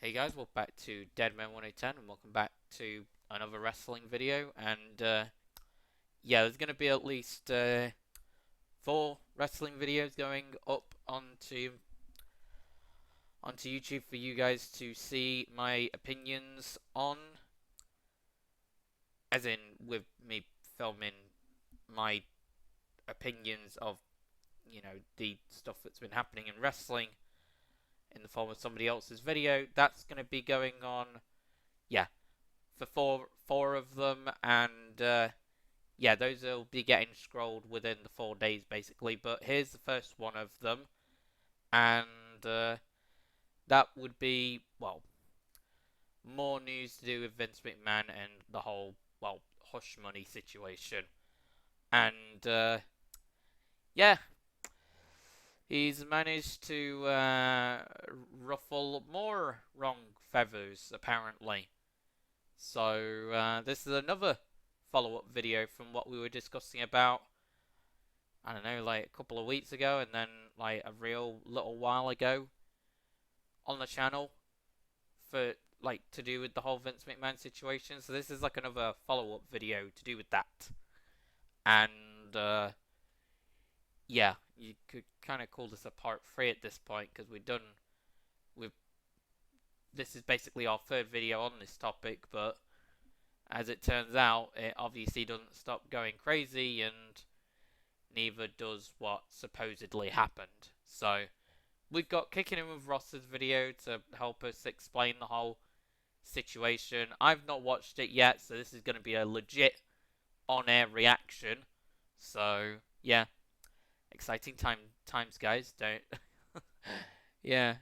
Hey guys, welcome back to Deadman1010 and welcome back to another wrestling video. And yeah, there's going to be at least 4 wrestling videos going up onto YouTube for you guys to see my opinions on, as in with me filming my opinions of, the stuff that's been happening in wrestling in the form of somebody else's video. That's going to be going on, yeah, for four of them, and yeah, those will be getting scrolled within the 4 days basically. But here's the first one of them, and that would be, well, more news to do with Vince McMahon and the whole, well, hush money situation. And yeah, he's managed to ruffle more wrong feathers apparently. So this is another follow-up video from what we were discussing about, I don't know, like a couple of weeks ago, and then like a real little while ago on the channel, for like to do with the whole Vince McMahon situation. So this is like another follow-up video to do with that. And yeah, you could kind of call this a part 3 at this point, because this is basically our 3rd video on this topic. But as it turns out, it obviously doesn't stop going crazy, and neither does what supposedly happened. So we've got Kicking In with Ross's video to help us explain the whole situation. I've not watched it yet, so this is going to be a legit on-air reaction. So yeah, exciting times, guys. Don't yeah,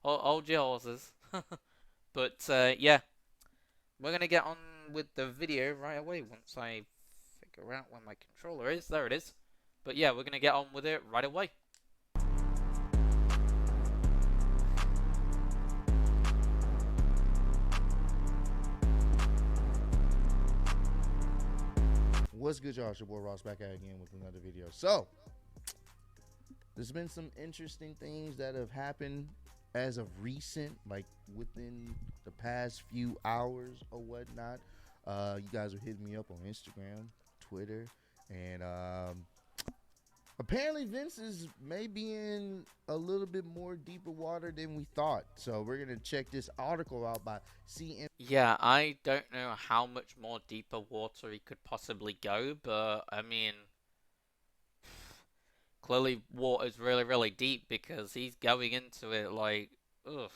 hold your horses. But yeah, we're gonna get on with the video right away once I figure out where my controller is. There it is. But yeah, we're gonna get on with it right away. What's good, y'all? It's your boy Ross back at again with another video. So, there's been some interesting things that have happened as of recent, like within the past few hours or whatnot. You guys are hitting me up on Instagram, Twitter, and apparently Vince is maybe in a little bit more deeper water than we thought. So we're gonna check this article out by CM. Yeah, I don't know how much more deeper water he could possibly go, but I mean, clearly water's really, really deep, because he's going into it like, ugh.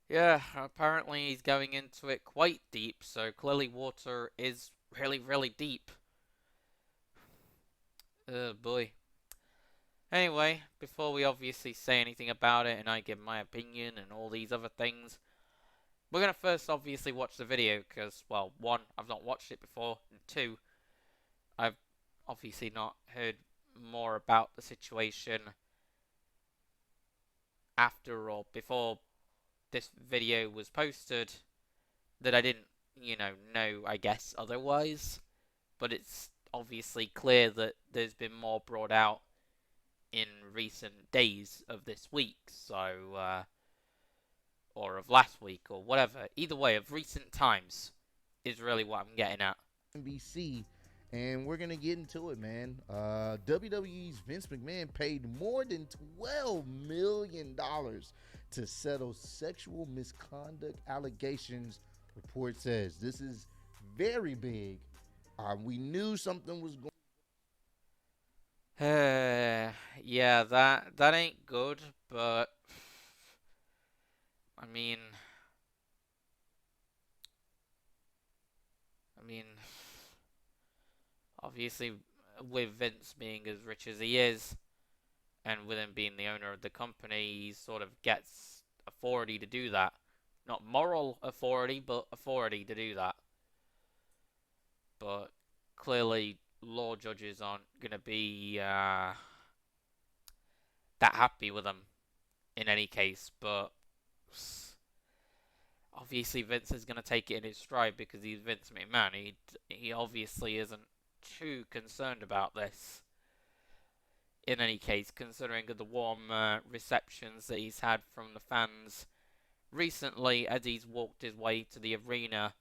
Yeah, apparently he's going into it quite deep, so clearly water is really, really deep. Oh boy. Anyway, before we obviously say anything about it and I give my opinion and all these other things, we're going to first obviously watch the video, because, well, 1, I've not watched it before, and 2, I've obviously not heard more about the situation after or before this video was posted, that I didn't, know, I guess, otherwise. But it's obviously clear that there's been more brought out in recent days of this week, so, or of last week, or whatever. Either way, of recent times is really what I'm getting at. NBC, and we're gonna get into it, man. WWE's Vince McMahon paid more than $12 million to settle sexual misconduct allegations, report says. This is very big. We knew something was going. Yeah, that ain't good, but I mean, obviously, with Vince being as rich as he is, and with him being the owner of the company, he sort of gets authority to do that. Not moral authority, but authority to do that. But clearly, law judges aren't going to be that happy with him in any case. But obviously, Vince is going to take it in his stride, because he's Vince McMahon. He obviously isn't too concerned about this. In any case, considering the warm receptions that he's had from the fans recently Eddie's walked his way to the arena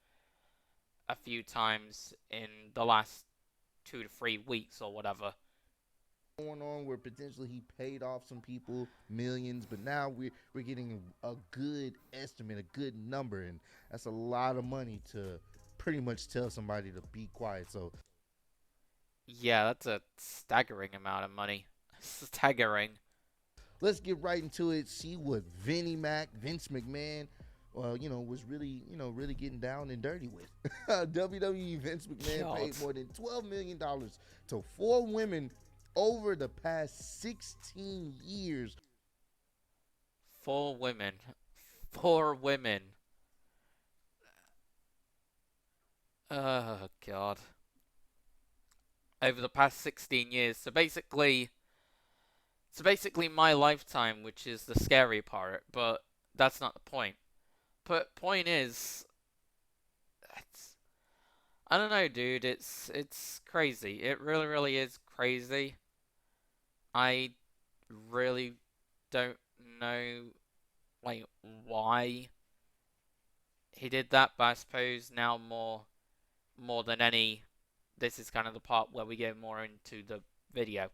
a few times in the last 2 to 3 weeks or whatever. Going on where potentially he paid off some people millions, but now we're getting a good estimate, a good number, and that's a lot of money to pretty much tell somebody to be quiet. So Yeah, that's a staggering amount of money. Staggering. let's get right into it. See what Vince McMahon, was really, really getting down and dirty with. WWE Vince McMahon God. paid more than $12 million to 4 women over the past 16 years. 4 women. 4 women. Oh, God. Over the past 16 years. So basically, my lifetime, which is the scary part, but that's not the point. But point is, I don't know, dude. It's crazy. It really, really is crazy. I really don't know, like, why he did that, but I suppose now more than any, this is kind of the part where we get more into the video.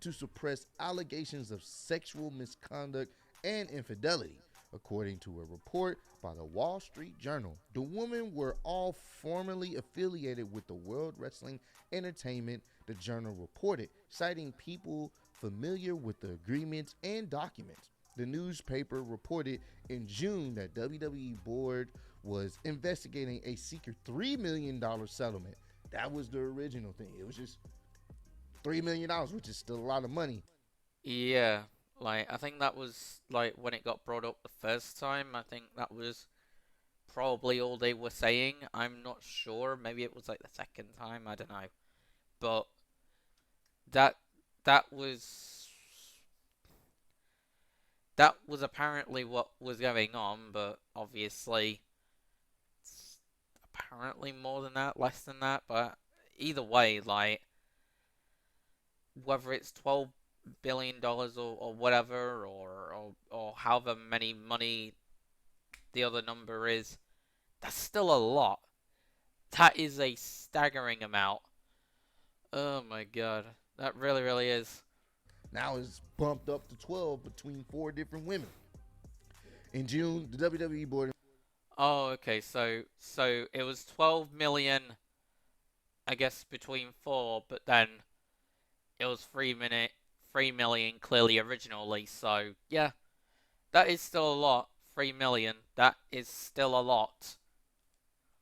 To suppress allegations of sexual misconduct and infidelity. According to a report by the Wall Street Journal, the women were all formerly affiliated with the World Wrestling Entertainment, the journal reported, citing people familiar with the agreements and documents. The newspaper reported in June that WWE board was investigating a secret $3 million settlement. That was the original thing. It was just $3 million, which is still a lot of money. Yeah, like, I think that was, like, when it got brought up the first time, I think that was probably all they were saying. I'm not sure. Maybe it was, like, the second time. I don't know. But that that was that was apparently what was going on, but obviously it's apparently more than that, less than that, but either way, like, whether it's $12 billion or whatever, or however many money the other number is, that's still a lot. That is a staggering amount. Oh my god. That really, really is. Now it's bumped up to 12 between 4 different women. In June, the WWE board. Oh, okay. So it was 12 million, I guess, between four, but then it was 3 million clearly originally. So yeah, that is still a lot. 3 million. That is still a lot.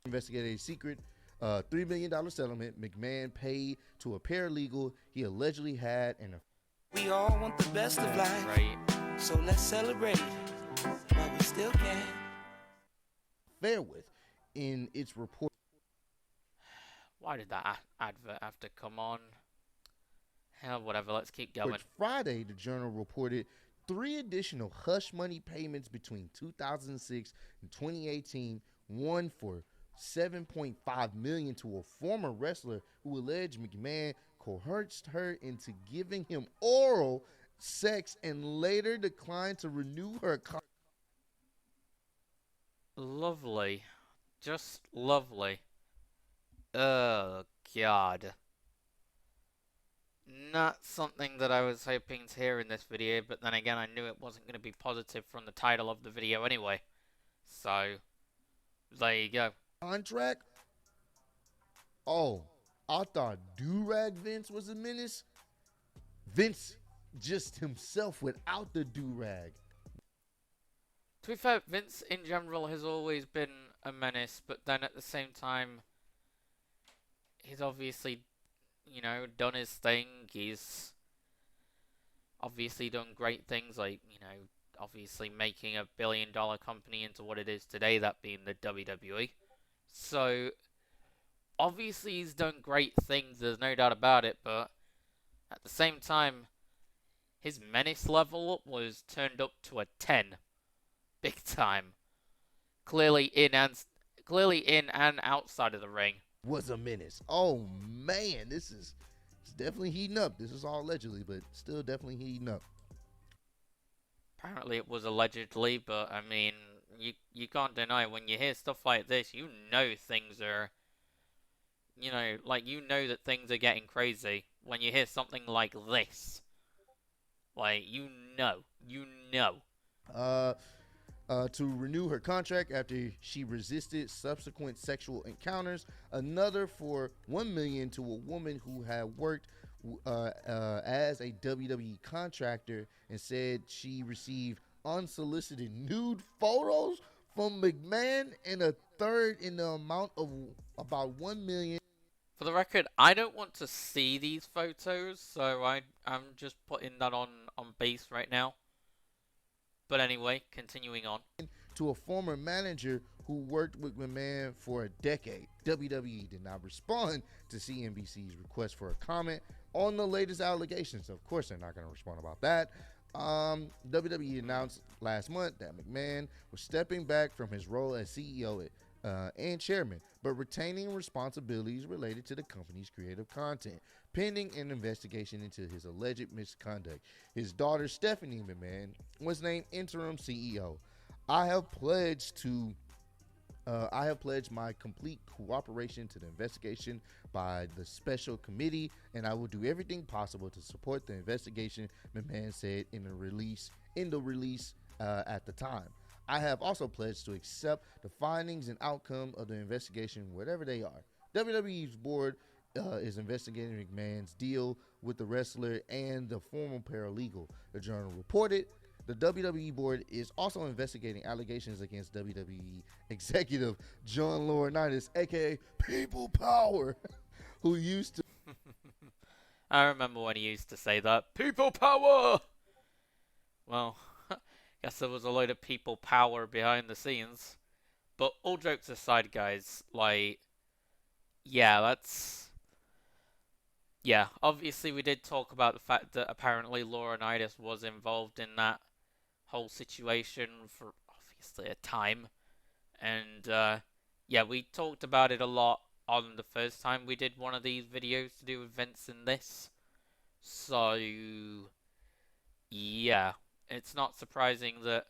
Investigated a secret $3 million settlement McMahon paid to a paralegal he allegedly had an We all want the best of life, Right. so let's celebrate while we still can. affair with. In its report, Why did that advert have to come on? Hell, whatever. Let's keep going. Friday, the journal reported 3 additional hush money payments between 2006 and 2018, one for $7.5 million to a former wrestler who alleged McMahon coerced her into giving him oral sex and later declined to renew her contract. Lovely. Just lovely. Oh, God. Not something that I was hoping to hear in this video, but then again, I knew it wasn't going to be positive from the title of the video anyway. So, there you go. Contract? Oh, I thought Do-Rag Vince was a menace. Vince just himself without the do-rag. To be fair, Vince in general has always been a menace, but then at the same time, he's obviously, done his thing. He's obviously done great things, like, obviously making a billion-dollar company into what it is today, that being the WWE. So, obviously he's done great things, there's no doubt about it, but at the same time, his menace level was turned up to a 10. Big time. Clearly in and outside of the ring. Was a menace. Oh man, it's definitely heating up. This is all allegedly, but still definitely heating up. Apparently it was allegedly, but I mean, You can't deny when you hear stuff like this, you know things are, like you know that things are getting crazy when you hear something like this. Like you know. Uh, to renew her contract after she resisted subsequent sexual encounters. Another for $1 million to a woman who had worked as a WWE contractor and said she received unsolicited nude photos from McMahon, and a third in the amount of about $1 million. For the record, I don't want to see these photos, so I'm just putting that on base right now. But anyway, continuing on. To a former manager who worked with McMahon for a decade. WWE did not respond to CNBC's request for a comment on the latest allegations. Of course, they're not going to respond about that. WWE announced last month that McMahon was stepping back from his role as CEO and chairman, but retaining responsibilities related to the company's creative content, pending an investigation into his alleged misconduct. His daughter, Stephanie McMahon, was named interim CEO. I have pledged my complete cooperation to the investigation by the special committee, and I will do everything possible to support the investigation, McMahon said in the release at the time. I have also pledged to accept the findings and outcome of the investigation, whatever they are. WWE's board is investigating McMahon's deal with the wrestler and the former paralegal, the Journal reported. The WWE board is also investigating allegations against WWE executive John Laurinaitis, aka People Power, who used to. I remember when he used to say that. People power! Well, guess there was a load of people power behind the scenes. But all jokes aside, guys, yeah, obviously we did talk about the fact that apparently Laurinaitis was involved in that whole situation for obviously a time. And, we talked about it a lot on the first time we did one of these videos to do with Vinson this. So, yeah, it's not surprising that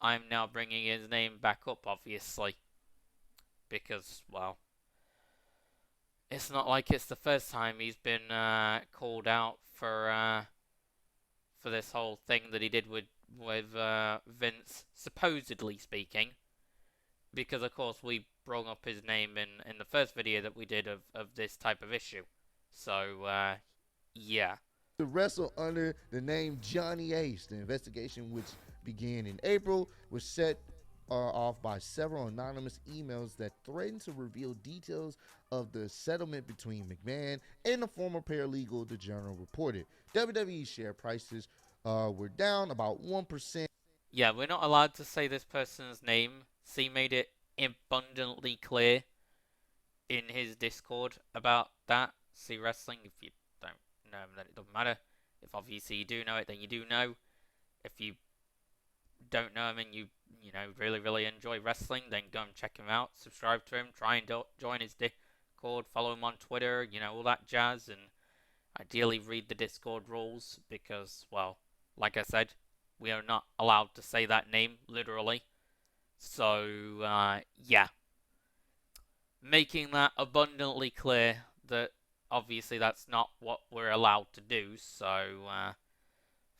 I'm now bringing his name back up, obviously. Because, well, it's not like it's the first time he's been called out for this whole thing that he did with Vince, supposedly speaking. Because, of course, we brought up his name in the first video that we did of this type of issue. So, yeah. To wrestle under the name Johnny Ace. The investigation, which began in April, was set off by several anonymous emails that threatened to reveal details of the settlement between McMahon and the former paralegal, the Journal reported. WWE share prices were down about 1%. Yeah, we're not allowed to say this person's name. C made it abundantly clear in his Discord about that. C Wrestling, if you don't know him, then it doesn't matter. If obviously you do know it, then you do know. If you don't know him and you really, really enjoy wrestling, then go and check him out. Subscribe to him. Try and join his Discord. Follow him on Twitter. All that jazz. And ideally read the Discord rules because, well, like I said, we are not allowed to say that name, literally. So, yeah. Making that abundantly clear that obviously that's not what we're allowed to do. So,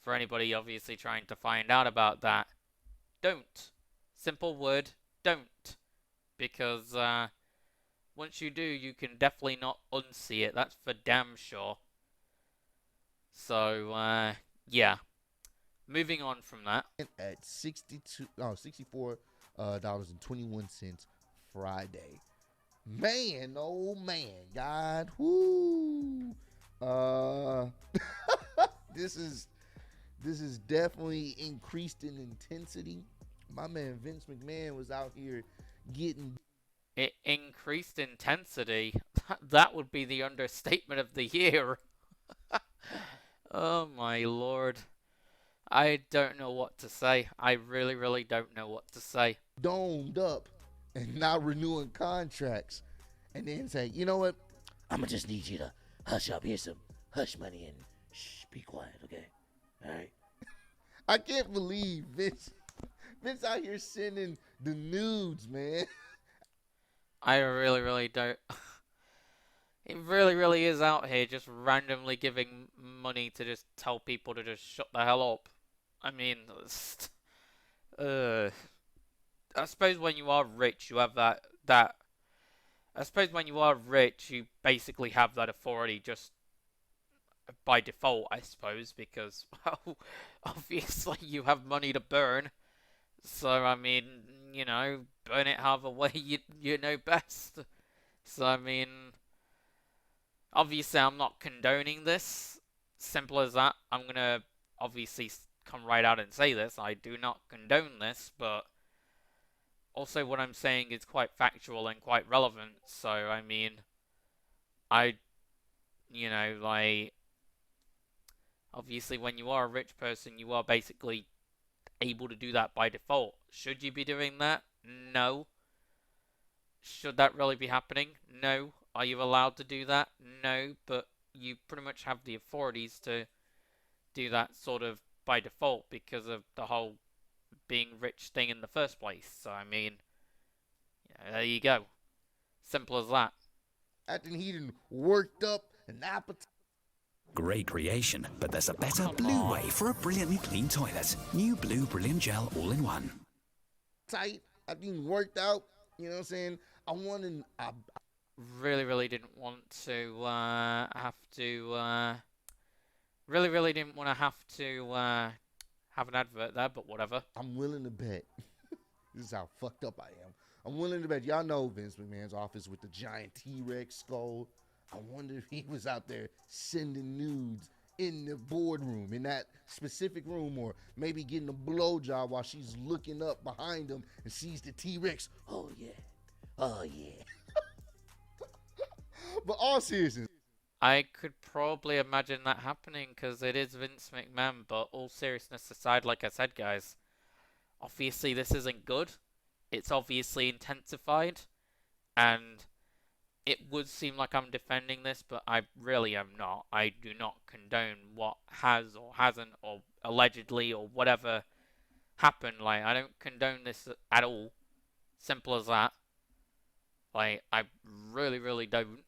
for anybody obviously trying to find out about that, don't. Simple word, don't. Because once you do, you can definitely not unsee it. That's for damn sure. So, yeah. Moving on from that. At $64.21 Friday. Man, oh man, God, whoo. This is definitely increased in intensity. My man Vince McMahon was out here getting it. Increased intensity? That would be the understatement of the year. Oh my lord. I don't know what to say. I really, really don't know what to say. Domed up and not renewing contracts. And then say, you know what? I'm going to just need you to hush up. Here's some hush money and shh, be quiet, okay? All right. I can't believe Vince out here sending the nudes, man. I really, really don't. It really, really is out here just randomly giving money to just tell people to just shut the hell up. I mean, uh, I suppose when you are rich, you have that. I suppose when you are rich, you basically have that authority just by default, I suppose, because well, obviously you have money to burn. So I mean, burn it however way you know best. So I mean, obviously I'm not condoning this. Simple as that. I'm gonna obviously come right out and say this. I do not condone this, but also what I'm saying is quite factual and quite relevant. So I mean, I, like obviously when you are a rich person, you are basically able to do that by default. Should you be doing that? No. Should that really be happening? No. Are you allowed to do that? No. But you pretty much have the authorities to do that sort of by default because of the whole being rich thing in the first place. So, I mean, there you go. Simple as that. Acting he done worked up an appetite. Great creation, but there's a better Come blue on. way for a brilliantly clean toilet. New Blue Brilliant Gel All-in-One. Tight. I been worked out. You know what I'm saying? I wanted. Really, really didn't want to have to. Really, really didn't want to have to have an advert there, but whatever. I'm willing to bet. This is how fucked up I am. I'm willing to bet. Y'all know Vince McMahon's office with the giant T-Rex skull. I wonder if he was out there sending nudes in the boardroom, in that specific room, or maybe getting a blowjob while she's looking up behind him and sees the T-Rex. Oh, yeah. Oh, yeah. But all seriousness. I could probably imagine that happening because it is Vince McMahon, but all seriousness aside, like I said, guys, obviously this isn't good. It's obviously intensified, and it would seem like I'm defending this, but I really am not. I do not condone what has or hasn't or allegedly or whatever happened. Like, I don't condone this at all. Simple as that. Like, I really, really don't.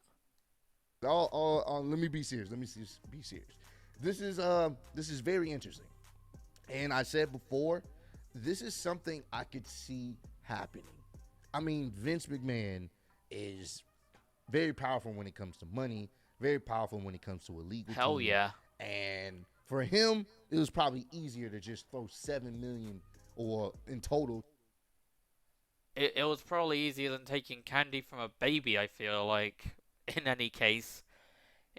Let me be serious. Let me be serious. This is very interesting. And I said before, this is something I could see happening. I mean, Vince McMahon is very powerful when it comes to money, very powerful when it comes to illegal. Hell yeah. And for him, it was probably easier to just throw $7 million or in total. It was probably easier than taking candy from a baby, I feel like. In any case,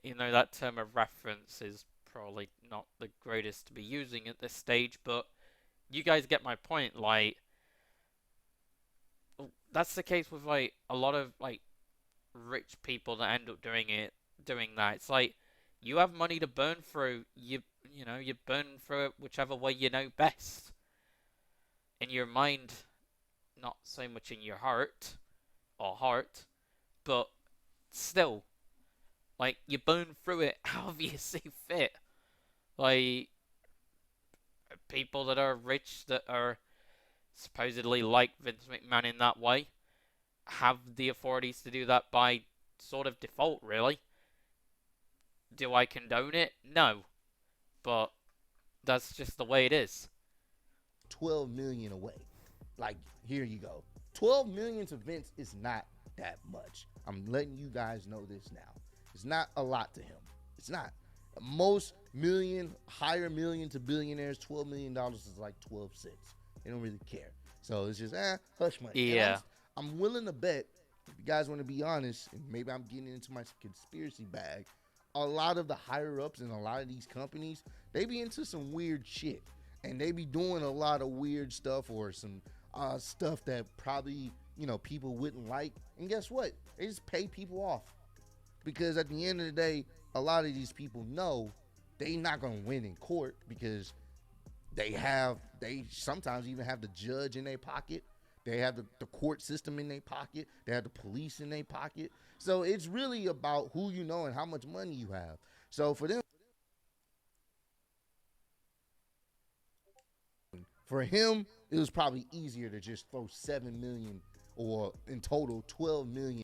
that term of reference is probably not the greatest to be using at this stage, but you guys get my point. Like, that's the case with like a lot of like rich people that end up doing that. It's like you have money to burn through. You burn through it whichever way you know best. In your mind, not so much in your heart, but still, like, you burn through it however you see fit. Like, people that are rich, that are supposedly like Vince McMahon in that way, have the authorities to do that by sort of default, really. Do I condone it? No. But that's just the way it is. 12 million away. Like, here you go. 12 million to Vince is not that much. I'm letting you guys know this now. It's not a lot to him. It's not. Most higher million to billionaires, $12 million is like 12 cents. They don't really care. So it's just, hush money. Yeah. I'm willing to bet, if you guys want to be honest, and maybe I'm getting into my conspiracy bag, a lot of the higher ups in a lot of these companies, they be into some weird shit. And they be doing a lot of weird stuff or some stuff that probably, people wouldn't like. And guess what? They just pay people off. Because at the end of the day, a lot of these people know they not going to win in court because they sometimes even have the judge in their pocket. They have the court system in their pocket. They have the police in their pocket. So it's really about who you know and how much money you have. So for them, For him, it was probably easier to just throw 7 million or in total 12 million.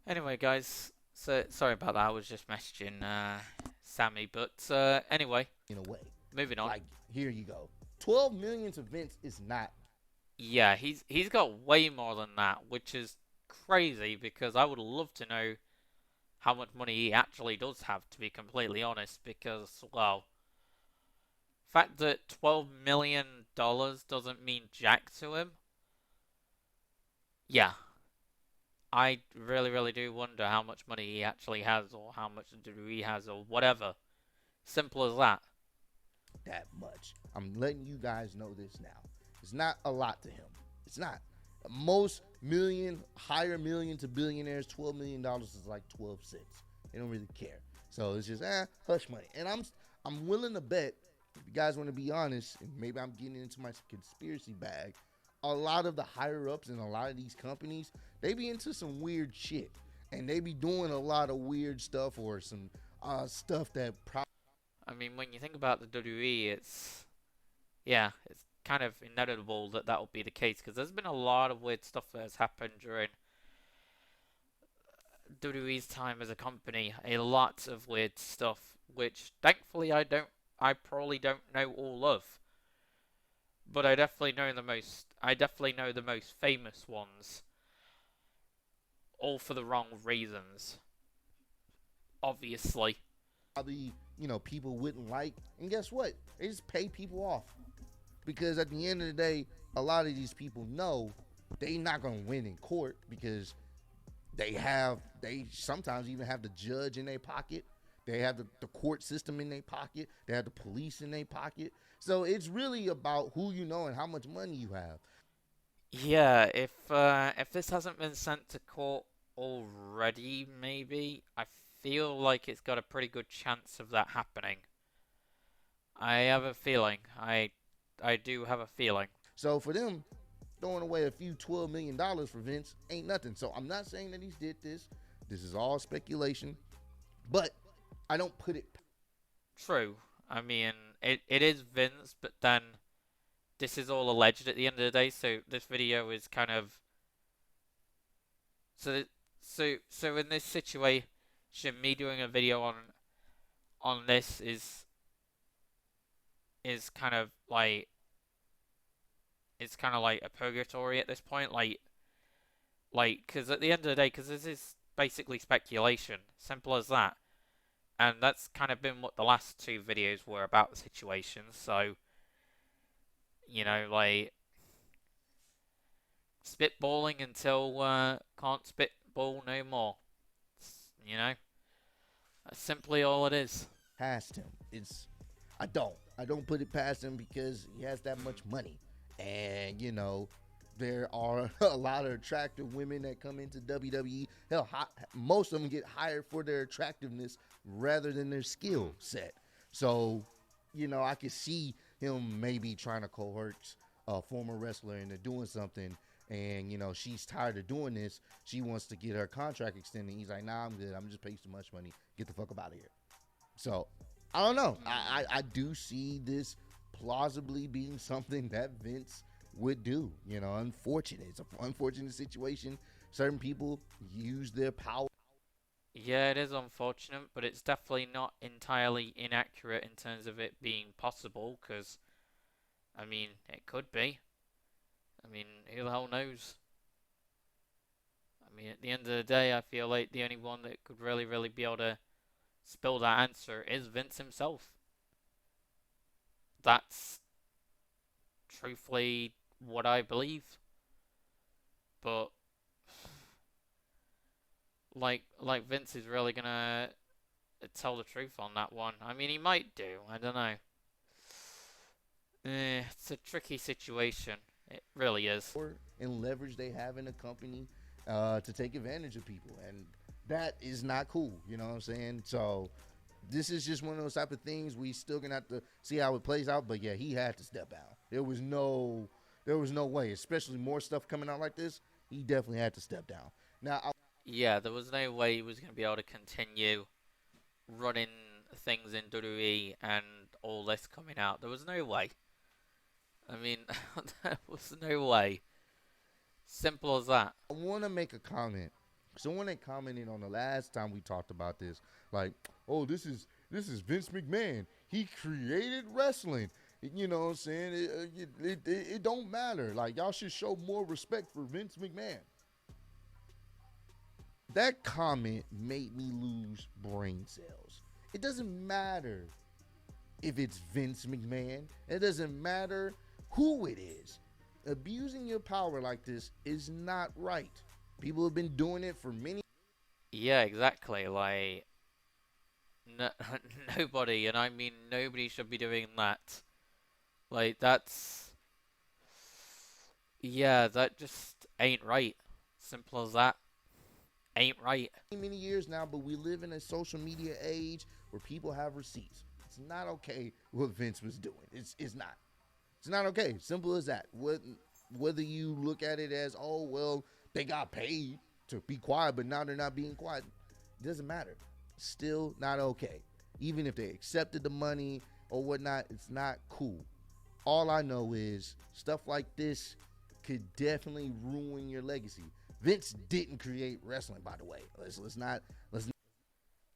Anyway, guys, so sorry about that. I was just messaging Sammy, but anyway, In a way. moving on. Like, here you go. 12 million to Vince is not. Yeah, he's got way more than that, which is crazy because I would love to know how much money he actually does have, to be completely honest, because, well, fact that $12 million doesn't mean jack to him. Yeah, I really, really do wonder how much money he actually has, or how much he has, or whatever. Simple as that. That much. I'm letting you guys know this now. It's not a lot to him. It's not. Most higher million to billionaires, $12 million is like 12 cents. They don't really care. So it's just hush money. And I'm willing to bet, if you guys want to be honest, and maybe I'm getting into my conspiracy bag, a lot of the higher ups in a lot of these companies, they be into some weird shit. And they be doing a lot of weird stuff, or some stuff that probably. I mean, when you think about the WWE, it's kind of inevitable that will be the case, because there's been a lot of weird stuff that has happened during WWE's time as a company. A lot of weird stuff, which thankfully I probably don't know all of, but I definitely know the most. I definitely know the most famous ones, all for the wrong reasons, obviously. People wouldn't like. And guess what? They just pay people off. Because at the end of the day, a lot of these people know they not going to win in court, because they sometimes even have the judge in their pocket. They have the court system in their pocket. They have the police in their pocket. So it's really about who you know and how much money you have. Yeah, if this hasn't been sent to court already, maybe I feel like it's got a pretty good chance of that happening. I have a feeling. I do have a feeling. So for them, throwing away a few $12 million for Vince ain't nothing. So I'm not saying that he did this. This is all speculation. But I don't put it. True. I mean, it is Vince, but then this is all alleged at the end of the day, so this video is kind of... So in this situation, me doing a video on this is kind of like... It's kind of like a purgatory at this point, because at the end of the day, because this is basically speculation, simple as that, and that's kind of been what the last two videos were about the situation. So, like spitballing until can't spitball no more. That's simply all it is. Past him. I don't put it past him, because he has that much money. And, there are a lot of attractive women that come into WWE. Hell, most of them get hired for their attractiveness rather than their skill set. So, I could see him maybe trying to coerce a former wrestler into doing something. And, she's tired of doing this. She wants to get her contract extended. He's like, nah, I'm good. I'm just paying too much money. Get the fuck up out of here. So, I don't know. I do see this plausibly being something that Vince would do. Unfortunate. It's an unfortunate situation. Certain people use their power. Yeah, it is unfortunate, but it's definitely not entirely inaccurate in terms of it being possible, because, I mean, it could be. I mean, who the hell knows? I mean, at the end of the day, I feel like the only one that could really, really be able to spill that answer is Vince himself. That's truthfully what I believe. But like Vince is really gonna tell the truth on that one. I mean, he might do. I don't know. It's a tricky situation. It really is. And leverage they have in a company to take advantage of people, and that is not cool. You know what I'm saying? So this is just one of those type of things. We still gonna have to see how it plays out. But yeah, he had to step down. There was no way, especially more stuff coming out like this. He definitely had to step down. Now, Yeah, there was no way he was going to be able to continue running things in WWE and all this coming out. There was no way. I mean, there was no way. Simple as that. I want to make a comment. Someone had commented on the last time we talked about this, like, "Oh, this is Vince McMahon. He created wrestling. You know what I'm saying? It don't matter. Like, y'all should show more respect for Vince McMahon." That comment made me lose brain cells. It doesn't matter if it's Vince McMahon. It doesn't matter who it is. Abusing your power like this is not right. People have been doing it for many. Yeah, exactly. Like, no, nobody, and I mean nobody should be doing that. Like, that's. Yeah, that just ain't right. Simple as that. Ain't right. Many years now, but we live in a social media age where people have receipts. It's not okay what Vince was doing. It's not. It's not okay. Simple as that. Whether you look at it as, oh, well, they got paid to be quiet, but now they're not being quiet. It doesn't matter. Still not okay. Even if they accepted the money or whatnot, it's not cool. All I know is stuff like this could definitely ruin your legacy. Vince didn't create wrestling, by the way. Let's not.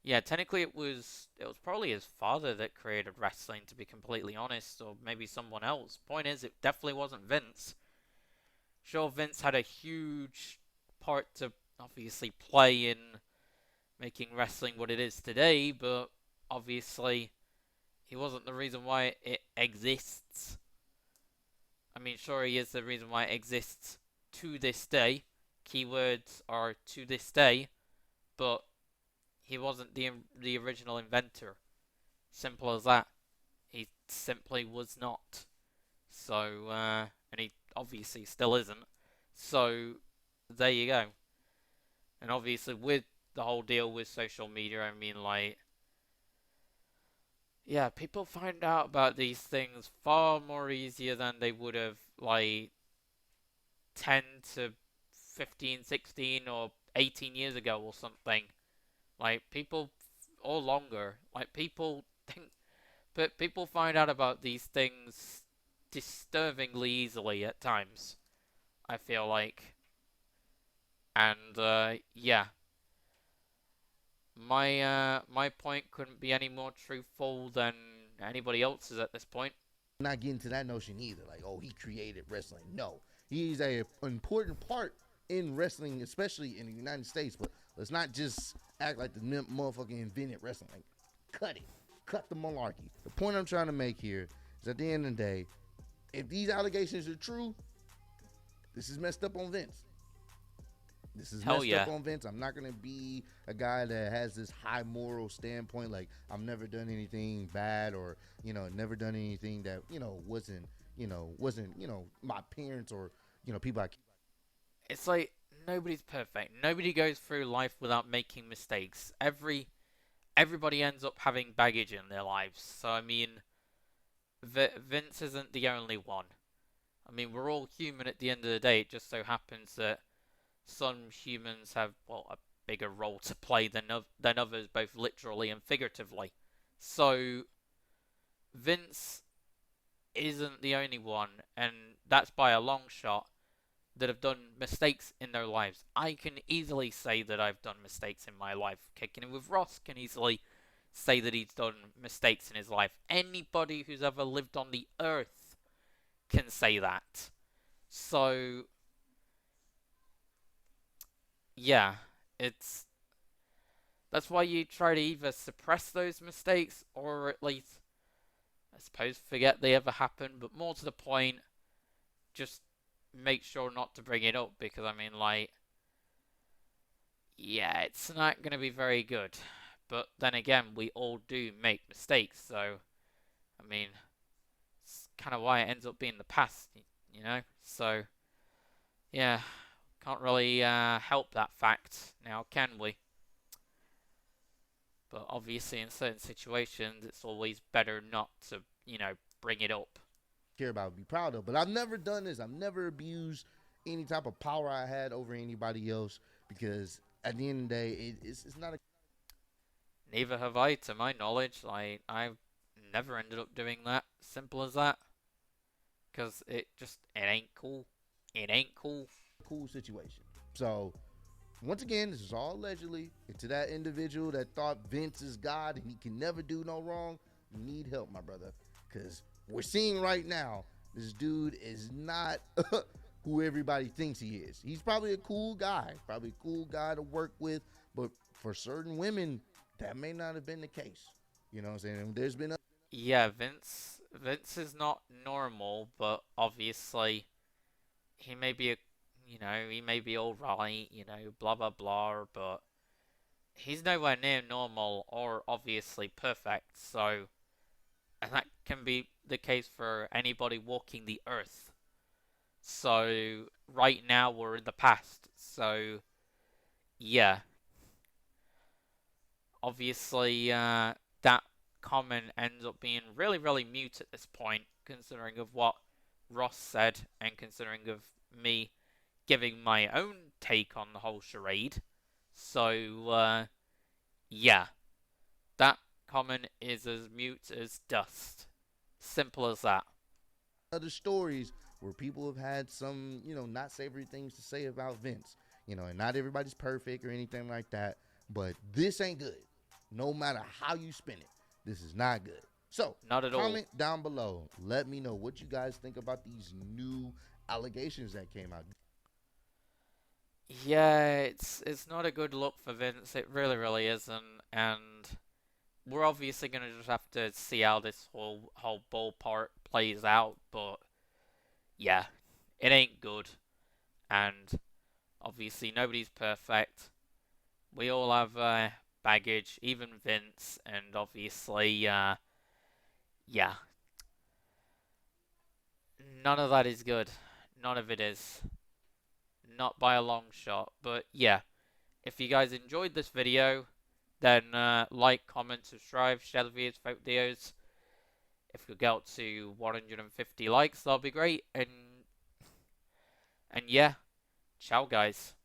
Yeah, technically it was probably his father that created wrestling, to be completely honest, or maybe someone else. Point is, it definitely wasn't Vince. Sure, Vince had a huge part to obviously play in making wrestling what it is today, but obviously he wasn't the reason why it exists. I mean, sure, he is the reason why it exists to this day. Keywords are to this day, but he wasn't the original inventor. Simple as that. He simply was not. So, and he obviously still isn't. So, there you go. And obviously, with the whole deal with social media, I mean, like, yeah, people find out about these things far more easier than they would have, like, 10 to 15, 16, or 18 years ago or something. Like, people, or longer, like, people think, but people find out about these things disturbingly easily at times, I feel like. And, yeah. My point couldn't be any more truthful than anybody else's at this point. Not getting to that notion either. Like, oh, he created wrestling. No, he's an important part in wrestling, especially in the United States. But let's not just act like the motherfucker invented wrestling. Like, cut it. Cut the malarkey. The point I'm trying to make here is, at the end of the day, if these allegations are true, this is messed up on Vince. This is messed up on Vince. I'm not going to be a guy that has this high moral standpoint. Like, I've never done anything bad, or, never done anything that, wasn't my parents or, people. It's like, nobody's perfect. Nobody goes through life without making mistakes. Everybody ends up having baggage in their lives. So, I mean, Vince isn't the only one. I mean, we're all human at the end of the day. It just so happens that some humans have, well, a bigger role to play than others, both literally and figuratively. So, Vince isn't the only one, and that's by a long shot, that have done mistakes in their lives. I can easily say that I've done mistakes in my life. Kicking it with Ross can easily say that he's done mistakes in his life. Anybody who's ever lived on the earth can say that. So, yeah, that's why you try to either suppress those mistakes, or at least, I suppose, forget they ever happened, but more to the point, just make sure not to bring it up, because, I mean, like, yeah, it's not going to be very good. But then again, we all do make mistakes, so, I mean, it's kind of why it ends up being the past, you know? So, yeah, can't really help that fact now, can we? But obviously, in certain situations, it's always better not to, bring it up. Care about, be proud of. But I've never done this. I've never abused any type of power I had over anybody else because at the end of the day, it's not a. Neither have I, to my knowledge. I've never ended up doing that. Simple as that. Because it ain't cool. It ain't cool. Cool situation. So once again, this is all allegedly. And to that individual that thought Vince is God and he can never do no wrong, you need help, my brother. Because we're seeing right now, this dude is not who everybody thinks he is. He's probably a cool guy to work with, but for certain women, that may not have been the case. You know what I'm saying? And there's been Yeah, Vince is not normal, but obviously he may be he may be alright, blah blah blah, but he's nowhere near normal or obviously perfect, so, and that can be the case for anybody walking the earth. So, right now we're in the past, so, yeah. Obviously, that comment ends up being really, really mute at this point, considering of what Ross said, and considering of me giving my own take on the whole charade. So, yeah. That comment is as mute as dust. Simple as that. other stories where people have had some, not savory things to say about Vince. And not everybody's perfect or anything like that. But this ain't good. No matter how you spin it, this is not good. So, Not at all. comment down below. Let me know what you guys think about these new allegations that came out. Yeah, it's not a good look for Vince. It really, really isn't. And we're obviously gonna just have to see how this whole ball part plays out. But yeah, it ain't good. And obviously nobody's perfect. We all have baggage, even Vince. And obviously, yeah, none of that is good. None of it is. Not by a long shot. But yeah, if you guys enjoyed this video, then like, comment, subscribe, share the videos. If we get up to 150 likes, that'll be great. And yeah, ciao guys.